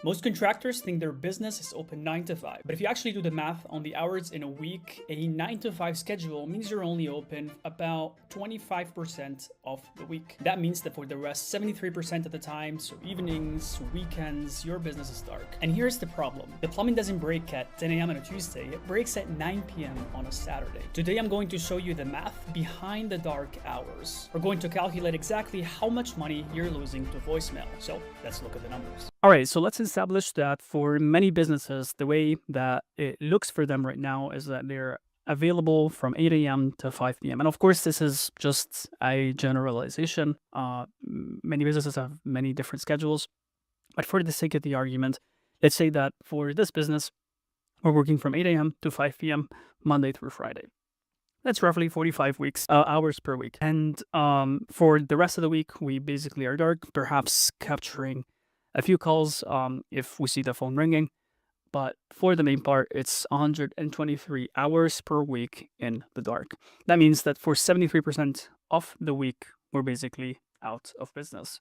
Most contractors think their business is open 9 to 5, but if you actually do the math on the hours in a week, a 9 to 5 schedule means you're only open about 25% of the week. That means that for the rest 73% of the time, so evenings, weekends, your business is dark. And here's the problem. The plumbing doesn't break at 10 a.m. on a Tuesday, it breaks at 9 p.m. on a Saturday. Today I'm going to show you the math behind the dark hours. We're going to calculate exactly how much money you're losing to voicemail. So let's look at the numbers. All right, so let's establish that for many businesses, the way that it looks for them right now is that they're available from 8 a.m. to 5 p.m. And of course, this is just a generalization. Many businesses have many different schedules. But for the sake of the argument, let's say that for this business, we're working from 8 a.m. to 5 p.m. Monday through Friday. That's roughly 45 hours per week. And for the rest of the week, we basically are dark, perhaps capturing a few calls if we see the phone ringing. But for the main part, it's 123 hours per week in the dark. That means that for 73% of the week, we're basically out of business.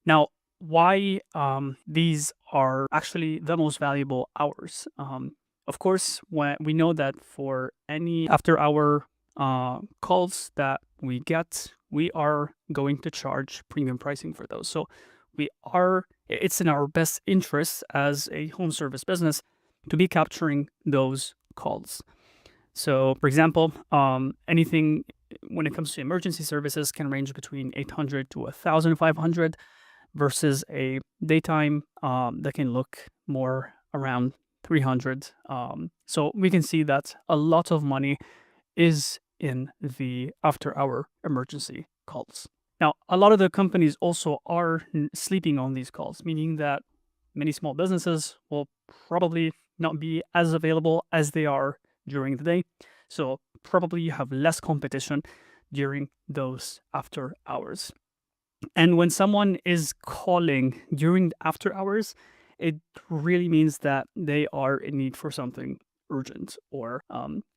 Now, why these are actually the most valuable hours? Of course, when we know that for any after-hour calls that we get, we are going to charge premium pricing for those. So it's in our best interest as a home service business to be capturing those calls. So, for example, anything when it comes to emergency services can range between 800 to 1,500 versus a daytime that can look more around 300. So we can see that a lot of money is in the after-hour emergency calls. Now, a lot of the companies also are sleeping on these calls, meaning that many small businesses will probably not be as available as they are during the day. So probably you have less competition during those after hours. And when someone is calling during the after hours, it really means that they are in need for something urgent or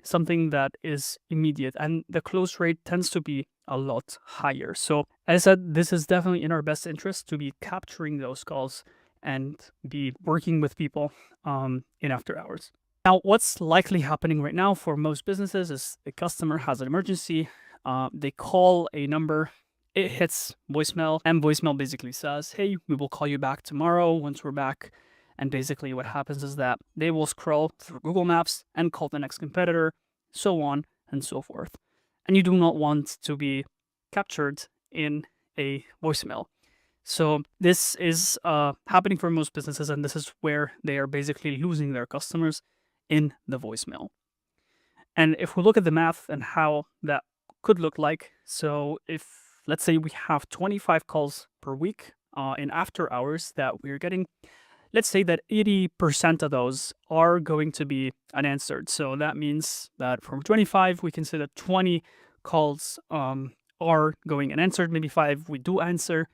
something that is immediate. And the close rate tends to be a lot higher. So as I said, this is definitely in our best interest to be capturing those calls and be working with people in after hours. Now, what's likely happening right now for most businesses is a customer has an emergency. They call a number. It hits voicemail, and voicemail basically says, hey, we will call you back tomorrow once we're back. And basically what happens is that they will scroll through Google Maps and call the next competitor, so on and so forth. And you do not want to be captured in a voicemail. So this is happening for most businesses, and this is where they are basically losing their customers in the voicemail. And if we look at the math and how that could look like, so if let's say we have 25 calls per week in after hours that we're getting, let's say that 80% of those are going to be unanswered. So that means that from 25, we can say that 20 calls are going unanswered, maybe 5 we do answer.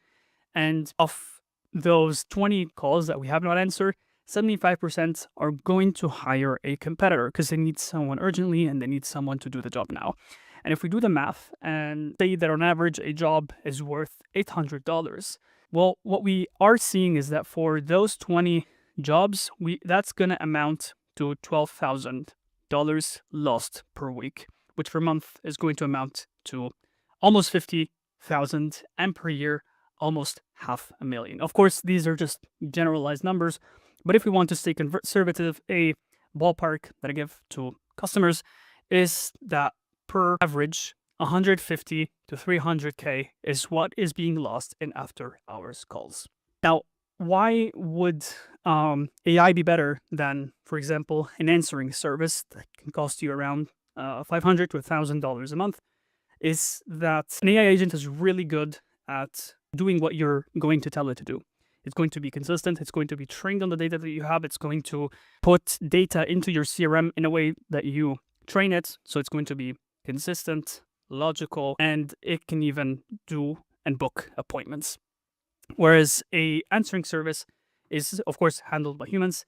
And of those 20 calls that we have not answered, 75% are going to hire a competitor because they need someone urgently and they need someone to do the job now. And if we do the math and say that on average a job is worth $800, well, what we are seeing is that for those 20 jobs, that's going to amount to $12,000 lost per week, which per month is going to amount to almost $50,000, and per year, almost $500,000. Of course, these are just generalized numbers, but if we want to stay conservative, a ballpark that I give to customers is that per average, 150 to 300K is what is being lost in after hours calls. Now, why would AI be better than, for example, an answering service that can cost you around $500 to $1,000 a month? Is that an AI agent is really good at doing what you're going to tell it to do. It's going to be consistent. It's going to be trained on the data that you have. It's going to put data into your CRM in a way that you train it. So it's going to be consistent, logical, and it can even do and book appointments. Whereas a answering service is, of course, handled by humans.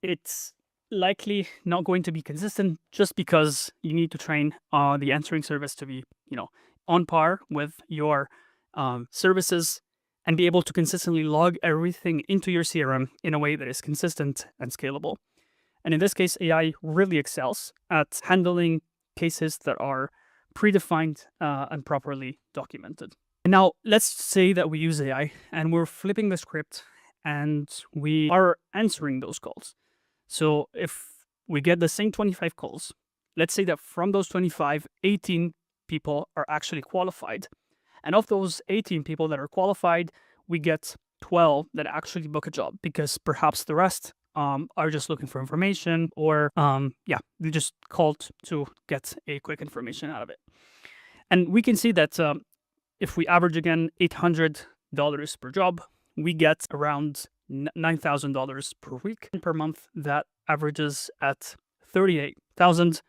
It's likely not going to be consistent just because you need to train the answering service to be, on par with your services. and be able to consistently log everything into your CRM in a way that is consistent and scalable. And in this case, AI really excels at handling cases that are predefined and properly documented. And now let's say that we use AI and we're flipping the script and we are answering those calls. So if we get the same 25 calls, let's say that from those 25, 18 people are actually qualified. And of those 18 people that are qualified, we get 12 that actually book a job, because perhaps the rest are just looking for information, or they just called to get a quick information out of it. And we can see that if we average again $800 per job, we get around $9,000 per week. And per month, that averages at $38,000,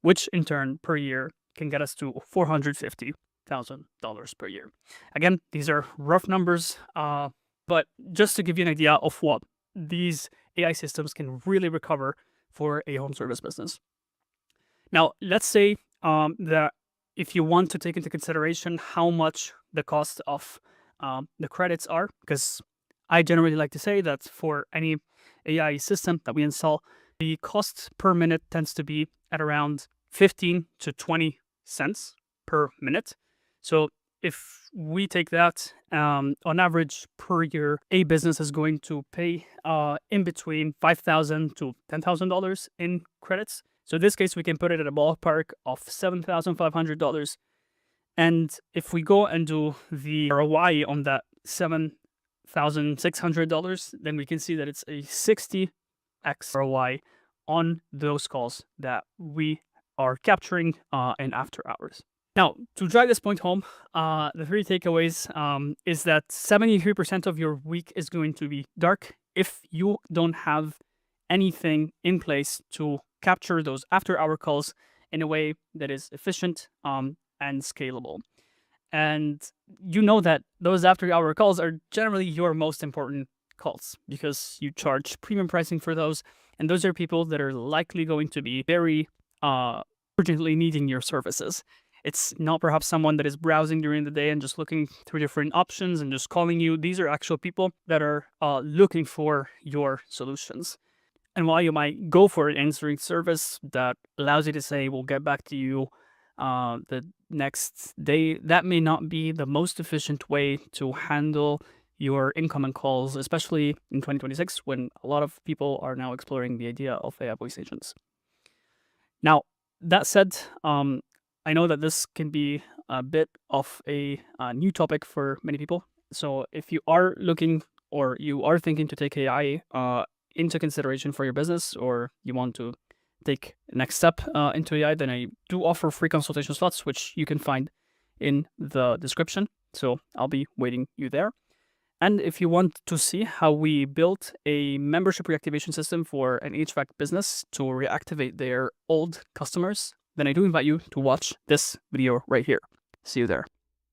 which in turn per year can get us to $450,000 per year. Again, these are rough numbers, but just to give you an idea of what these AI systems can really recover for a home service business. Now, let's say that if you want to take into consideration how much the cost of the credits are, because I generally like to say that for any AI system that we install, the cost per minute tends to be at around 15 to 20 cents per minute. So if we take that, on average per year, a business is going to pay in between $5,000 to $10,000 in credits. So in this case, we can put it at a ballpark of $7,500. And if we go and do the ROI on that $7,600, then we can see that it's a 60x ROI on those calls that we are capturing in after hours. Now, to drive this point home, the three takeaways is that 73% of your week is going to be dark if you don't have anything in place to capture those after-hour calls in a way that is efficient and scalable. And you know that those after-hour calls are generally your most important calls because you charge premium pricing for those, and those are people that are likely going to be very urgently needing your services. It's not perhaps someone that is browsing during the day and just looking through different options and just calling you. These are actual people that are looking for your solutions. And while you might go for an answering service that allows you to say, we'll get back to you the next day, that may not be the most efficient way to handle your incoming calls, especially in 2026, when a lot of people are now exploring the idea of AI voice agents. Now, that said, I know that this can be a bit of a new topic for many people. So if you are looking or you are thinking to take AI into consideration for your business, or you want to take the next step into AI, then I do offer free consultation slots, which you can find in the description. So I'll be waiting you there. And if you want to see how we built a membership reactivation system for an HVAC business to reactivate their old customers, then I do invite you to watch this video right here. See you there.